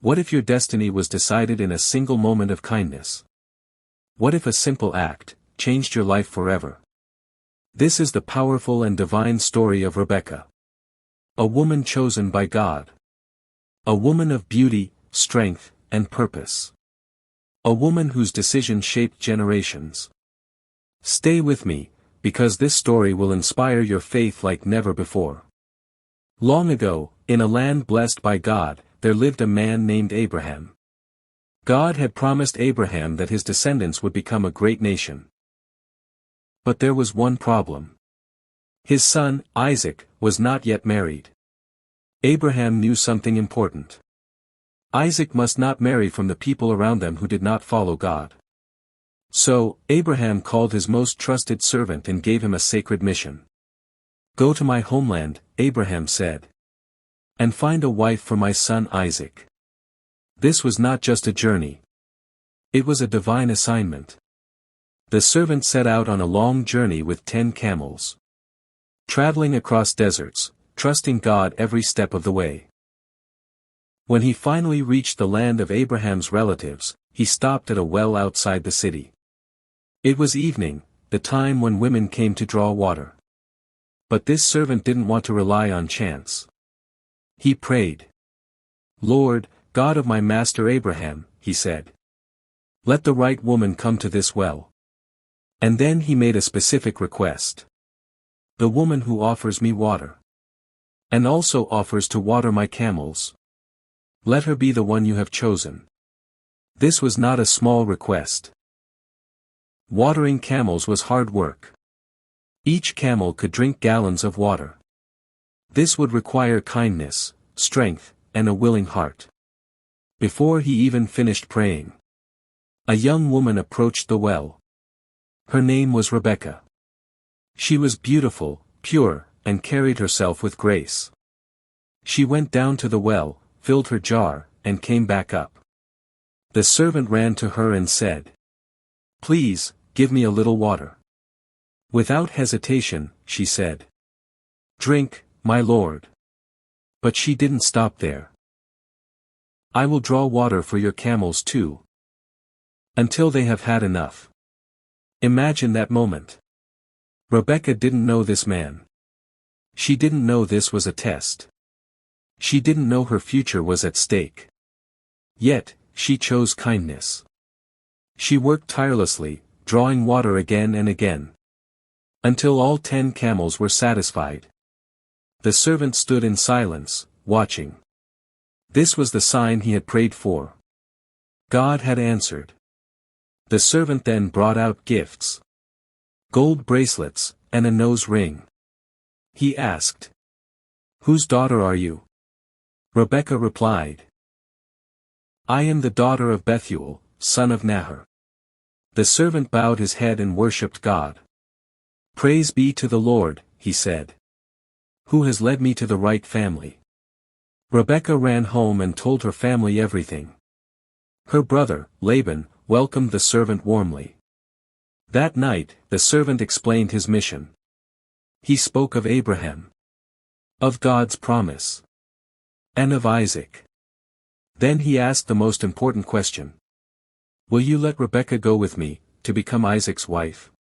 What if your destiny was decided in a single moment of kindness? What if a simple act changed your life forever? This is the powerful and divine story of Rebekah. A woman chosen by God. A woman of beauty, strength, and purpose. A woman whose decision shaped generations. Stay with me, because this story will inspire your faith like never before. Long ago, in a land blessed by God, there lived a man named Abraham. God had promised Abraham that his descendants would become a great nation. But there was one problem. His son, Isaac, was not yet married. Abraham knew something important. Isaac must not marry from the people around them who did not follow God. So, Abraham called his most trusted servant and gave him a sacred mission. "Go to my homeland," Abraham said, "and find a wife for my son Isaac." This was not just a journey. It was a divine assignment. The servant set out on a long journey with 10 camels. Traveling across deserts, trusting God every step of the way. When he finally reached the land of Abraham's relatives, he stopped at a well outside the city. It was evening, the time when women came to draw water. But this servant didn't want to rely on chance. He prayed. "Lord, God of my master Abraham," he said, "let the right woman come to this well." And then he made a specific request. "The woman who offers me water. And also offers to water my camels. Let her be the one you have chosen." This was not a small request. Watering camels was hard work. Each camel could drink gallons of water. This would require kindness, strength, and a willing heart. Before he even finished praying, a young woman approached the well. Her name was Rebekah. She was beautiful, pure, and carried herself with grace. She went down to the well, filled her jar, and came back up. The servant ran to her and said, "Please, give me a little water." Without hesitation, she said, "Drink, my lord." But she didn't stop there. "I will draw water for your camels too. Until they have had enough." Imagine that moment. Rebekah didn't know this man. She didn't know this was a test. She didn't know her future was at stake. Yet, she chose kindness. She worked tirelessly, drawing water again and again. Until all 10 camels were satisfied. The servant stood in silence, watching. This was the sign he had prayed for. God had answered. The servant then brought out gifts. Gold bracelets, and a nose ring. He asked, "Whose daughter are you?" Rebekah replied, "I am the daughter of Bethuel, son of Nahor." The servant bowed his head and worshipped God. "Praise be to the Lord," he said, "who has led me to the right family." Rebekah ran home and told her family everything. Her brother, Laban, welcomed the servant warmly. That night, the servant explained his mission. He spoke of Abraham, of God's promise, and of Isaac. Then he asked the most important question. "Will you let Rebekah go with me, to become Isaac's wife?"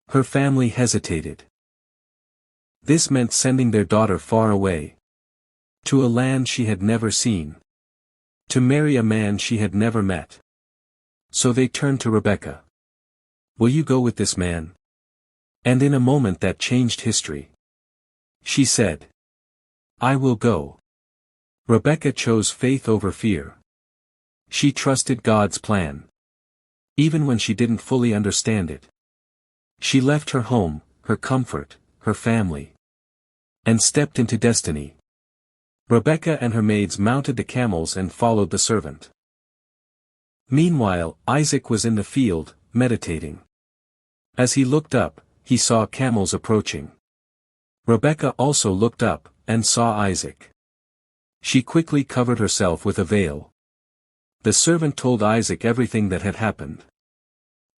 Her family hesitated. This meant sending their daughter far away. To a land she had never seen. To marry a man she had never met. So they turned to Rebekah. "Will you go with this man?" And in a moment that changed history. She said, "I will go." Rebekah chose faith over fear. She trusted God's plan. Even when she didn't fully understand it. She left her home, her comfort, her family. And stepped into destiny. Rebekah and her maids mounted the camels and followed the servant. Meanwhile, Isaac was in the field, meditating. As he looked up, he saw camels approaching. Rebekah also looked up, and saw Isaac. She quickly covered herself with a veil. The servant told Isaac everything that had happened.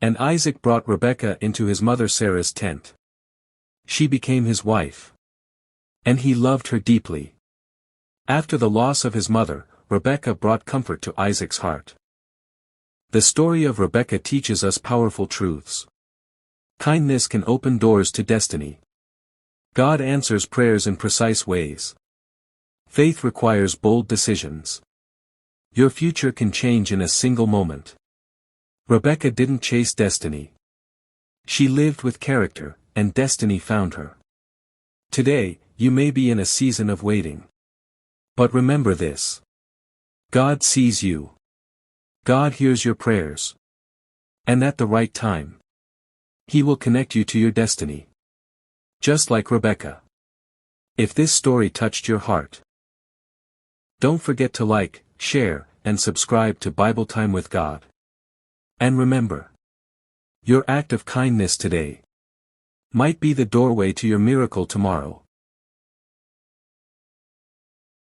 And Isaac brought Rebekah into his mother Sarah's tent. She became his wife. And he loved her deeply. After the loss of his mother, Rebekah brought comfort to Isaac's heart. The story of Rebekah teaches us powerful truths. Kindness can open doors to destiny. God answers prayers in precise ways. Faith requires bold decisions. Your future can change in a single moment. Rebekah didn't chase destiny. She lived with character, and destiny found her. Today, you may be in a season of waiting. But remember this. God sees you. God hears your prayers. And at the right time, He will connect you to your destiny. Just like Rebekah. If this story touched your heart, don't forget to like, share, and subscribe to Bible Time with God. And remember, your act of kindness today might be the doorway to your miracle tomorrow.